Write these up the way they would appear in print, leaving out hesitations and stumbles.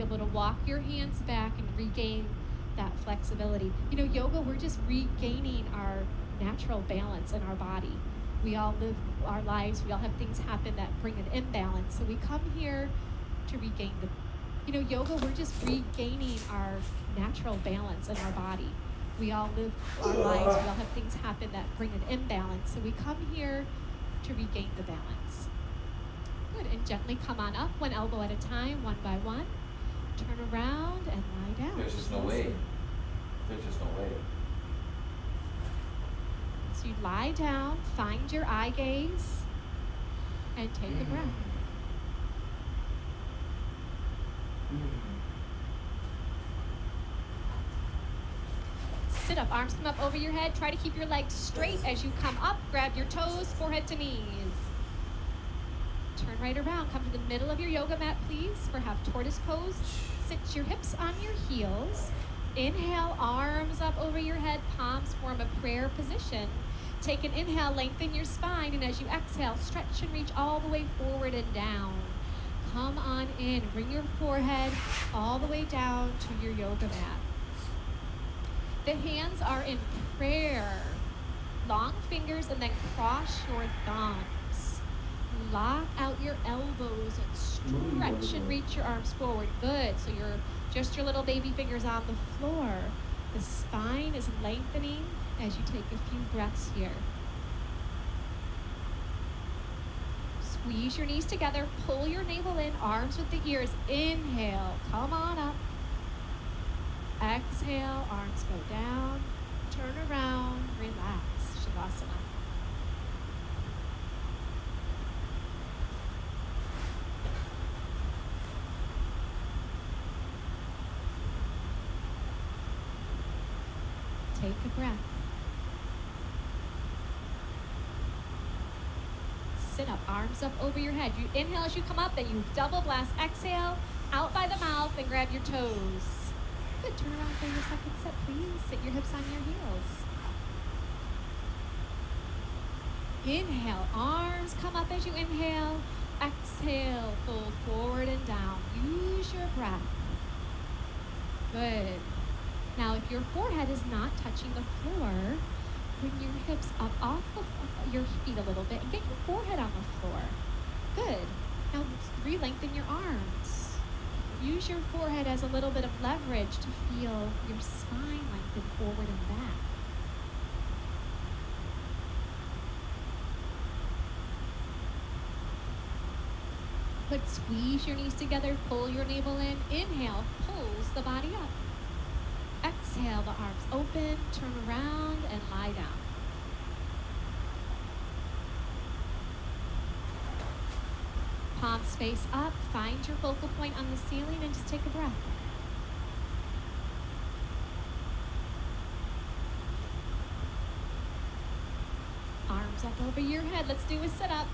able to walk your hands back and regain that flexibility. You know, yoga, we're just regaining our natural balance in our body. We all live our lives, we all have things happen that bring an imbalance. So we come here to regain the, you know, yoga, we're just regaining our natural balance in our body. We all live our lives, we all have things happen that bring an imbalance. So we come here to regain the balance. Good, and gently come on up, one elbow at a time, one by one. Turn around and lie down. There's just no way. There's just no way. So you lie down, find your eye gaze, and take a breath. Sit up, arms come up over your head. Try to keep your legs straight as you come up. Grab your toes, forehead to knees. Turn right around. Come to the middle of your yoga mat, please, for half tortoise pose. Sit your hips on your heels. Inhale, arms up over your head, palms form a prayer position. Take an inhale, lengthen your spine, and as you exhale, stretch and reach all the way forward and down. Come on in. Bring your forehead all the way down to your yoga mat. The hands are in prayer. Long fingers and then cross your thumbs. Lock out your elbows and stretch and reach your arms forward. Good. So you're just your little baby fingers on the floor. The spine is lengthening as you take a few breaths here. Squeeze your knees together. Pull your navel in, arms with the ears. Inhale. Come on up. Exhale, arms go down. Turn around, relax. Shavasana. Take a breath. Sit up, arms up over your head. You inhale as you come up, then you double blast. Exhale, out by the mouth and grab your toes. Good, turn around for your second set, please. Sit your hips on your heels. Inhale, arms come up as you inhale. Exhale, fold forward and down. Use your breath. Good. Now, if your forehead is not touching the floor, bring your hips up off of your feet a little bit and get your forehead on the floor. Good. Now, re-lengthen your arms. Use your forehead as a little bit of leverage to feel your spine lengthen forward and back. Good. Squeeze your knees together, pull your navel in. Inhale, pulls the body up. Exhale, the arms open, turn around and lie down. Palms face up, find your focal point on the ceiling and just take a breath. Arms up over your head. Let's do a sit-up.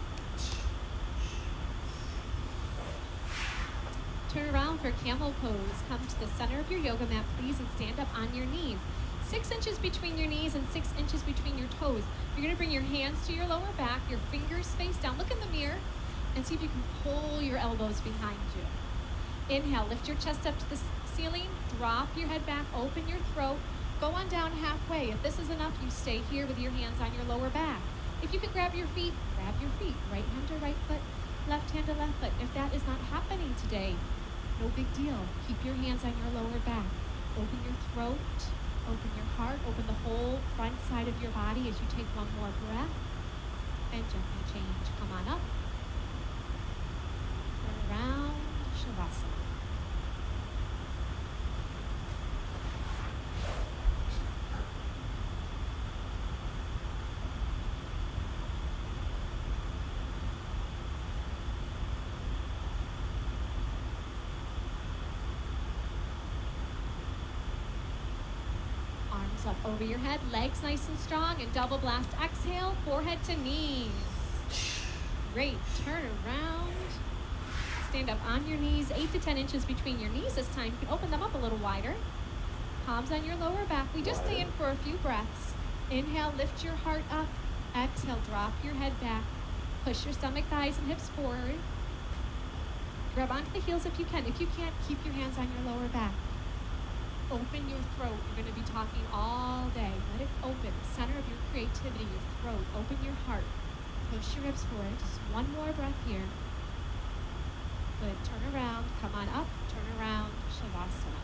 Turn around for camel pose. Come to the center of your yoga mat, please, and stand up on your knees. 6 inches between your knees and 6 inches between your toes. You're going to bring your hands to your lower back, your fingers face down. Look in the mirror and see if you can pull your elbows behind you. Inhale, lift your chest up to the ceiling, drop your head back, open your throat, go on down halfway. If this is enough, you stay here with your hands on your lower back. If you can grab your feet, grab your feet. Right hand to right foot, left hand to left foot. If that is not happening today, no big deal. Keep your hands on your lower back. Open your throat, open your heart, open the whole front side of your body as you take one more breath and gently change. Come on up. Turn around, Shavasana. Arms up over your head, legs nice and strong, and double blast. Exhale, forehead to knees. Great, turn around. Stand up on your knees, 8 to 10 inches between your knees this time. You can open them up a little wider. Palms on your lower back. We just stay in for a few breaths. Inhale, lift your heart up. Exhale, drop your head back. Push your stomach, thighs, and hips forward. Grab onto the heels if you can. If you can't, keep your hands on your lower back. Open your throat. You're going to be talking all day. Let it open. Center of your creativity, your throat. Open your heart. Push your hips forward. Just one more breath here. Good. Turn around. Come on up. Turn around. Shavasana.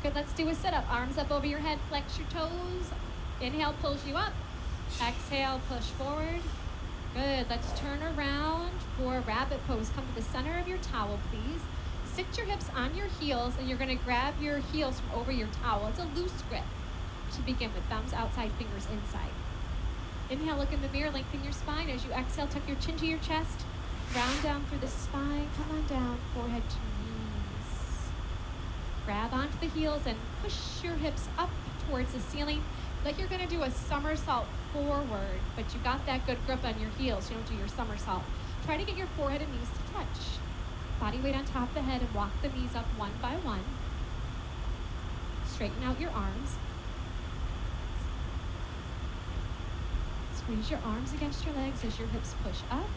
Good, let's do a sit-up. Arms up over your head, flex your toes. Inhale, pulls you up. Exhale, push forward. Good, let's turn around for rabbit pose. Come to the center of your towel, please. Sit your hips on your heels, and you're gonna grab your heels from over your towel. It's a loose grip to begin with. Thumbs outside, fingers inside. Inhale, look in the mirror, lengthen your spine. As you exhale, tuck your chin to your chest. Round down through the spine, come on down, forehead to knees. Grab onto the heels and push your hips up towards the ceiling like you're gonna do a somersault forward, but you got that good grip on your heels. You don't do your somersault. Try to get your forehead and knees to touch. Body weight on top of the head and walk the knees up one by one. Straighten out your arms. Squeeze your arms against your legs as your hips push up.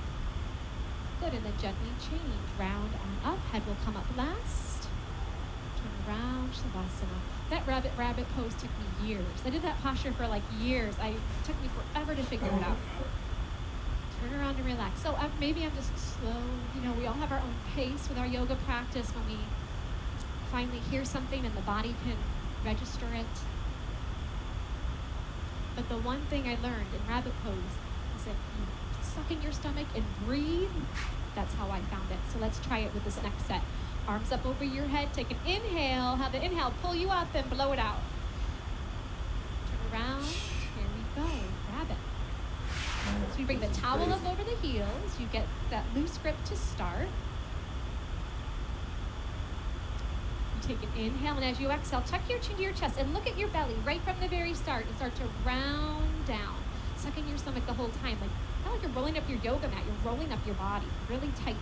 Good, and then gently change. Round and up. Head will come up last. Turn around, Shavasana. That rabbit pose took me years. I did that posture for like years. It took me forever to figure it out. Turn around and relax. So maybe I'm just slow. You know, we all have our own pace with our yoga practice when we finally hear something and the body can register it. But the one thing I learned in rabbit pose is if you suck in your stomach and breathe, that's how I found it. So let's try it with this next set. Arms up over your head. Take an inhale. Have the inhale pull you up and blow it out. Turn around. Here we go. Rabbit. So you bring the towel up over the heels. You get that loose grip to start. You take an inhale, and as you exhale, tuck your chin to your chest and look at your belly right from the very start and start to round down. Suck in your stomach the whole time. Kind of like you're rolling up your yoga mat. You're rolling up your body. Really tight,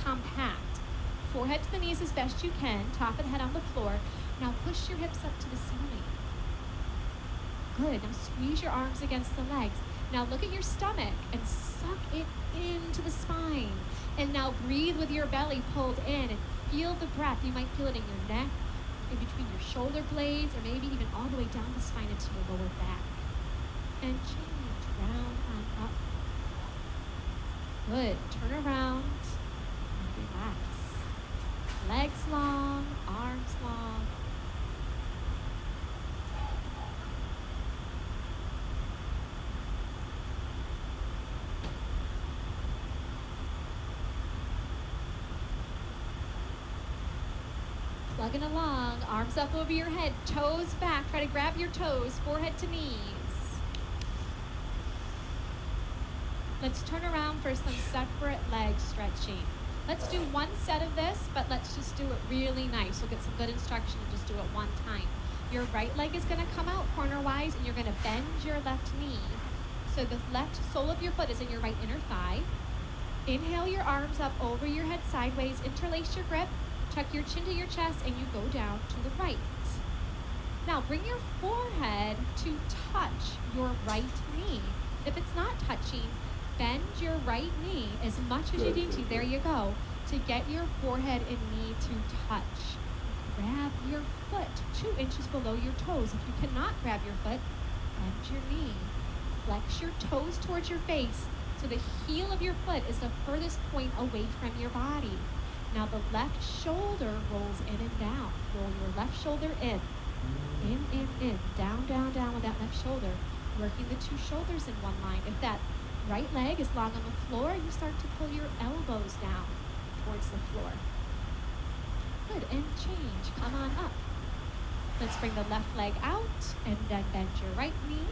compact. Forehead to the knees as best you can. Top of the head on the floor. Now push your hips up to the ceiling. Good. Now squeeze your arms against the legs. Now look at your stomach and suck it into the spine. And now breathe with your belly pulled in and feel the breath. You might feel it in your neck, in between your shoulder blades, or maybe even all the way down the spine into your lower back. And change. Round and up. Good. Turn around and relax. Legs long, arms long. Plugging along, arms up over your head, toes back. Try to grab your toes, forehead to knees. Let's turn around for some separate leg stretching. Let's do one set of this, but let's just do it really nice. We'll get some good instruction and just do it one time. Your right leg is gonna come out corner-wise, and you're gonna bend your left knee. So the left sole of your foot is in your right inner thigh. Inhale your arms up over your head sideways, interlace your grip, tuck your chin to your chest, and you go down to the right. Now bring your forehead to touch your right knee. If it's not touching, bend your right knee as much as you need to. There you go. To get your forehead and knee to touch. Grab your foot 2 inches below your toes. If you cannot grab your foot, bend your knee. Flex your toes towards your face so the heel of your foot is the furthest point away from your body. Now the left shoulder rolls in and down. Roll your left shoulder in. In. Down, down, down with that left shoulder. Working the 2 shoulders in one line. If that right leg is long on the floor, you start to pull your elbows down towards the floor. Good, and change. Come on up. Let's bring the left leg out and then bend your right knee.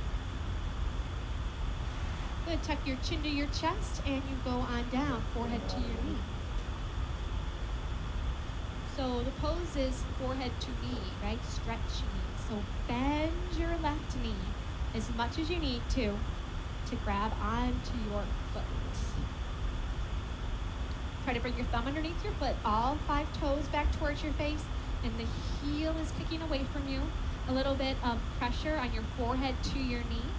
Good, tuck your chin to your chest and you go on down, forehead to your knee. So the pose is forehead to knee, right? Stretching. So bend your left knee as much as you need to grab onto your foot. Try to bring your thumb underneath your foot, all 5 toes back towards your face, and the heel is kicking away from you. A little bit of pressure on your forehead to your knee,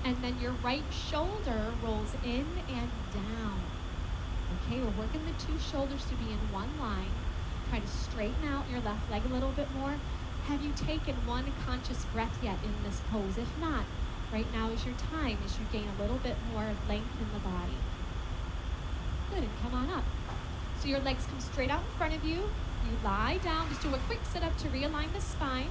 and then your right shoulder rolls in and down. Okay, we're working the 2 shoulders to be in one line. Try to straighten out your left leg a little bit more. Have you taken one conscious breath yet in this pose? If not, right now is your time as you gain a little bit more length in the body. Good, and come on up. So your legs come straight out in front of you. You lie down, just do a quick sit up to realign the spine.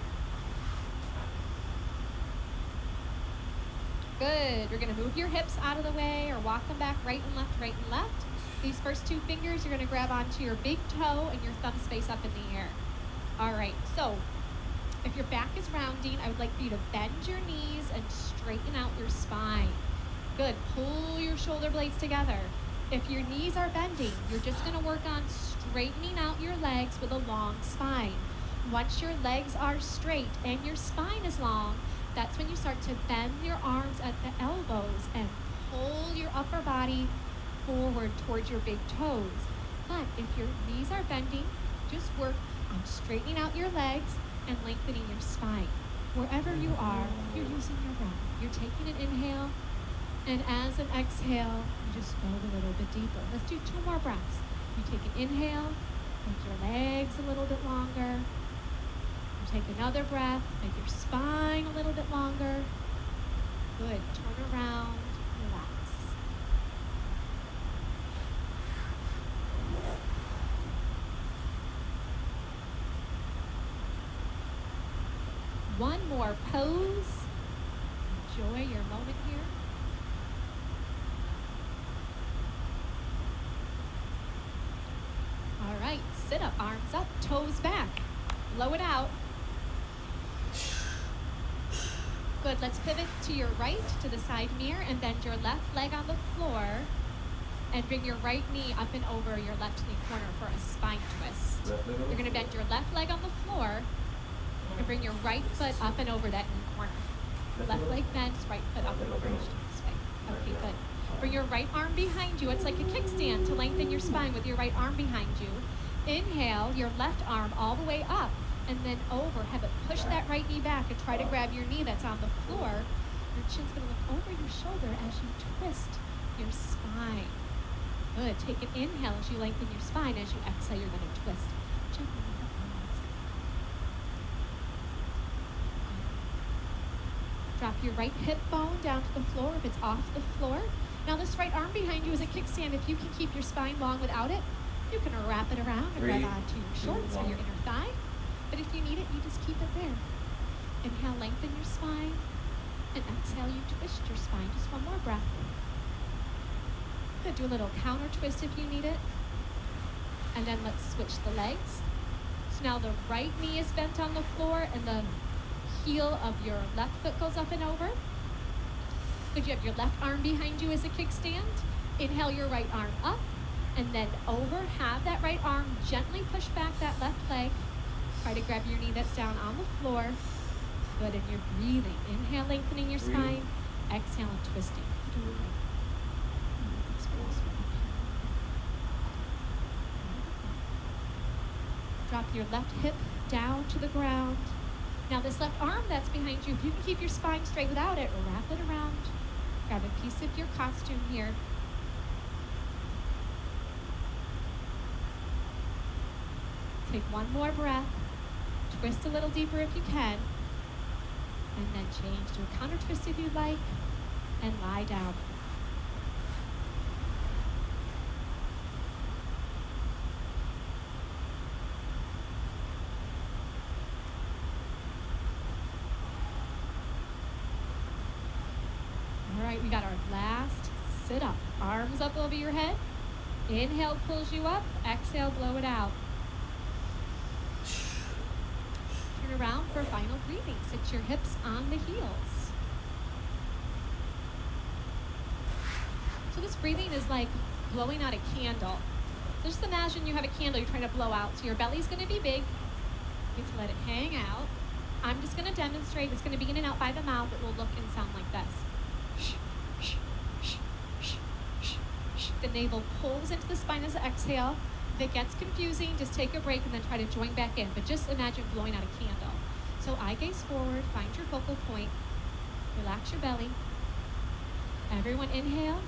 Good, you're gonna move your hips out of the way or walk them back right and left, right and left. These first 2 fingers, you're gonna grab onto your big toe and your thumb space up in the air. All right, so if your back is rounding, I would like for you to bend your knees and straighten out your spine. Good, pull your shoulder blades together. If your knees are bending, you're just gonna work on straightening out your legs with a long spine. Once your legs are straight and your spine is long, that's when you start to bend your arms at the elbows and pull your upper body forward towards your big toes. But if your knees are bending, just work on straightening out your legs and lengthening your spine. Wherever you are, you're using your breath. You're taking an inhale, and as an exhale, you just go a little bit deeper. Let's do 2 more breaths. You take an inhale, make your legs a little bit longer. You take another breath, make your spine a little bit longer. Good, turn around, relax. One more pose. Enjoy your moment here. All right, sit up, arms up, toes back. Blow it out. Good, let's pivot to your right, to the side mirror, and bend your left leg on the floor. And bring your right knee up and over your left knee corner for a spine twist. You're gonna bend your left leg on the floor, and bring your right foot up and over that knee corner. Left leg bends, right foot up and over this way. Okay, good. Bring your right arm behind you. It's like a kickstand to lengthen your spine with your right arm behind you. Inhale, your left arm all the way up and then over. Have it push that right knee back and try to grab your knee that's on the floor. Your chin's gonna look over your shoulder as you twist your spine. Good, take an inhale as you lengthen your spine. As you exhale, you're gonna twist. Gently. Drop your right hip bone down to the floor if it's off the floor. Now this right arm behind you is a kickstand. If you can keep your spine long without it, you can wrap it around and grab onto your shorts or your inner thigh. But if you need it, you just keep it there. Inhale, lengthen your spine. And exhale, you twist your spine. Just one more breath. Good, do a little counter twist if you need it. And then let's switch the legs. So now the right knee is bent on the floor and the heel of your left foot goes up and over. Good, you have your left arm behind you as a kickstand. Inhale your right arm up and then over. Have that right arm gently push back that left leg. Try to grab your knee that's down on the floor. Good, and you're breathing. Inhale, lengthening your spine. Exhale and twisting. Drop your left hip down to the ground. Now this left arm that's behind you, if you can keep your spine straight without it, wrap it around. Grab a piece of your costume here. Take one more breath. Twist a little deeper if you can. And then change to a counter twist if you'd like. And lie down. All right, we got our last sit up. Arms up over your head. Inhale pulls you up. Exhale, blow it out. Turn around for final breathing. Sit your hips on the heels. So this breathing is like blowing out a candle. Just imagine you have a candle you're trying to blow out. So your belly's going to be big. You have to let it hang out. I'm just going to demonstrate. It's going to be in and out by the mouth. It will look and sound like this. The navel pulls into the spine as an exhale. If it gets confusing, just take a break and then try to join back in. But just imagine blowing out a candle. So eye gaze forward, find your focal point, relax your belly. Everyone inhale.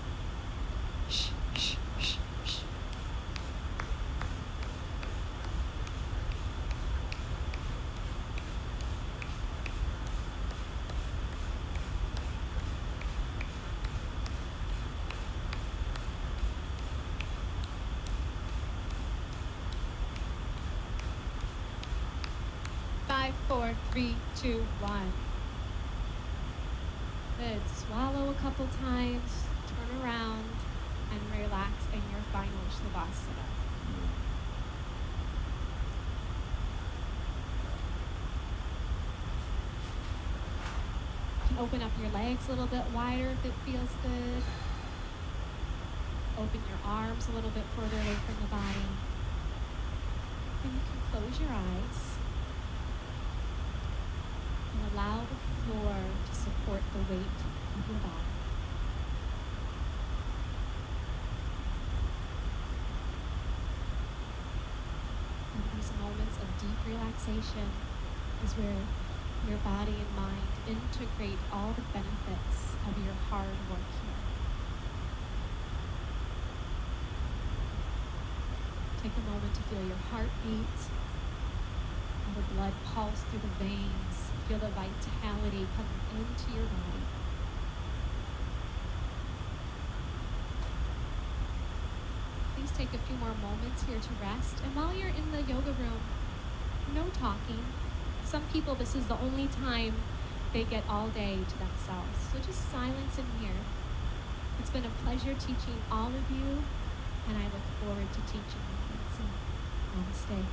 Five, four, three, two, one. Good. Swallow a couple times, turn around, and relax in your final Shavasana. You can open up your legs a little bit wider if it feels good. Open your arms a little bit further away from the body. And you can close your eyes. And allow the floor to support the weight of your body. And these moments of deep relaxation is where your body and mind integrate all the benefits of your hard work here. Take a moment to feel your heartbeat, and the blood pulse through the veins. Feel the vitality coming into your body. Please take a few more moments here to rest. And while you're in the yoga room, no talking. Some people, this is the only time they get all day to themselves. So just silence in here. It's been a pleasure teaching all of you, and I look forward to teaching you. So, namaste.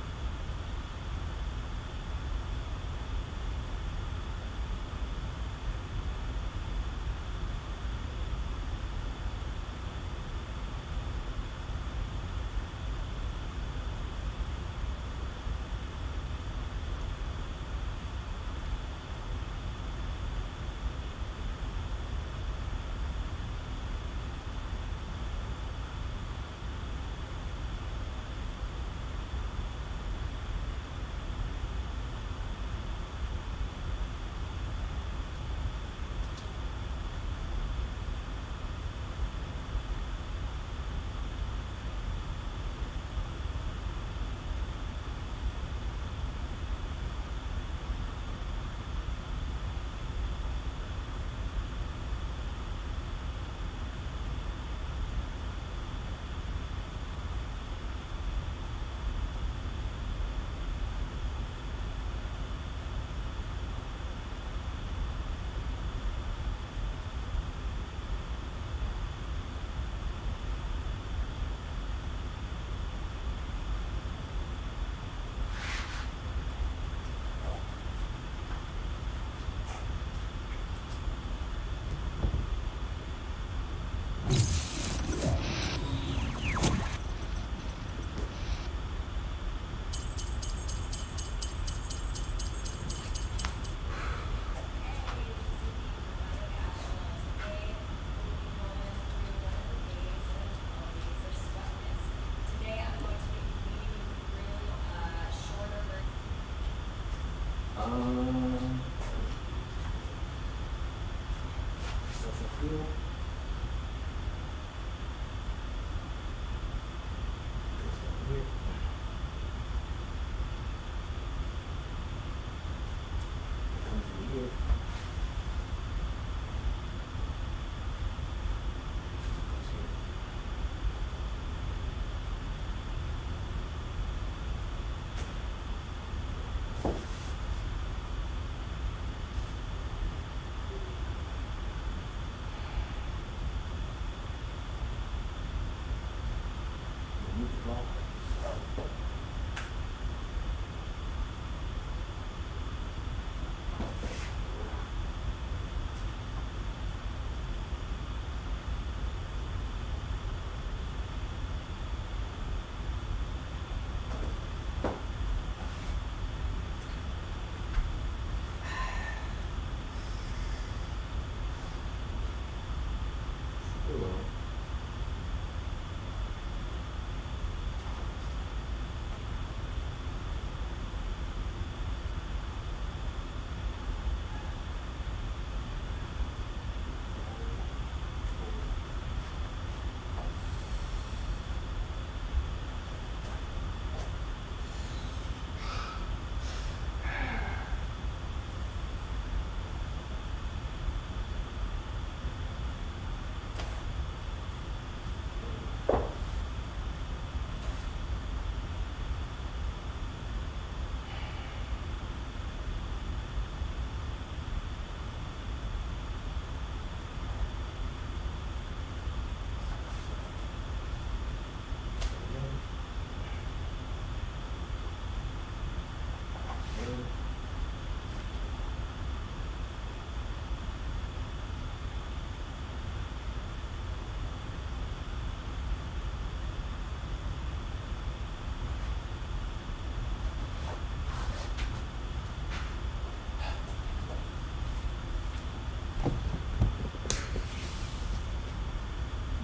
Feel.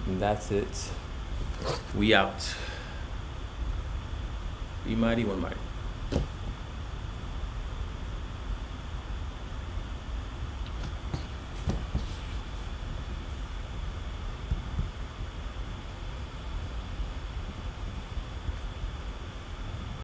And that's it. We out. Be mighty, one mighty.